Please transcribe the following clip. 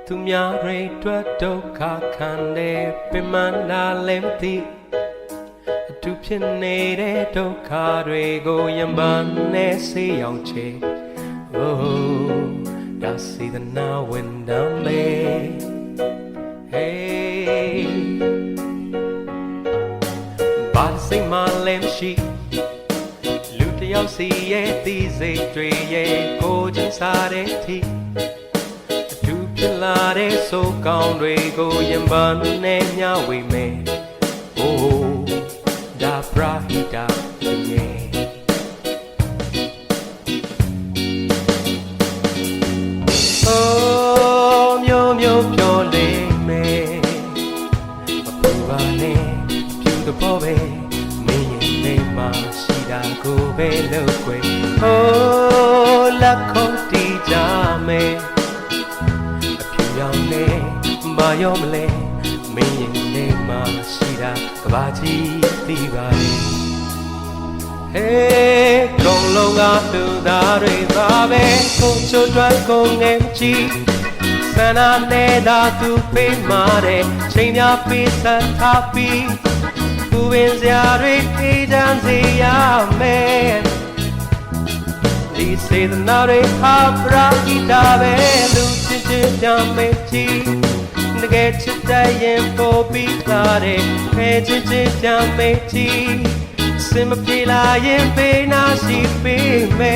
သူများတွေတွေ့ဒုက္ခခံတဲ့ပင်မနာလည်းမသိအတူဖြစ်နေတဲ့ဒုက္ခတွေကိုယံပန်းနဲ့ဆေးရောင်ချေ Oh ဒါစေတနာဝင်တမ်းမေ Hey ဘာစိတ်မှလည်းမရှိလူတစ်ယောက်စီရဲ့သိစိတ်တွေရဲ့ကိုယ်ချင်းစားတဲ့ထိလာတဲ့ဆိုကောင်းတွေကိုယံပန်းနဲ့မျှဝေမယ် Oh ဒါပရာဟိတရဲ့Oh မျိုးမျိုးပြောလိမ့်မယ်မပူပါနဲ့ပြူတဲ့ပေါ်ပဲမင်းရဲ့နေမှာရှိတာကိုပဲလုပ်ခွေ Oh လက်ခုပ်တီးကြမယ်ရောင်နေဘာရောမလဲမင်းရင်နေမှာရှိတာကဘာကြီးသိပါလေ Hey ကုန်းလုံးကသူသားတွေပါပဲကိုချိုးတွန်းကိုငယ်ချီစန္ဒနဲ့သာသူပေးမာတဲ့ချိန်များပေးဆက်ထားပြီးသူပင်စရာတွေအေးချမ်းစေရမယ်ဒီစေတနာတွေဟာပရာဟိတပဲလူချစ်ချစ်ကြမေးချီတကယ်ချစ်တဲ့ရင်ပို့ပြီးလာတဲ့ခဲချစ်ချစ်ကြမေးချီစင်မပြေလာရင်ပေးနာရှိပေးမယ်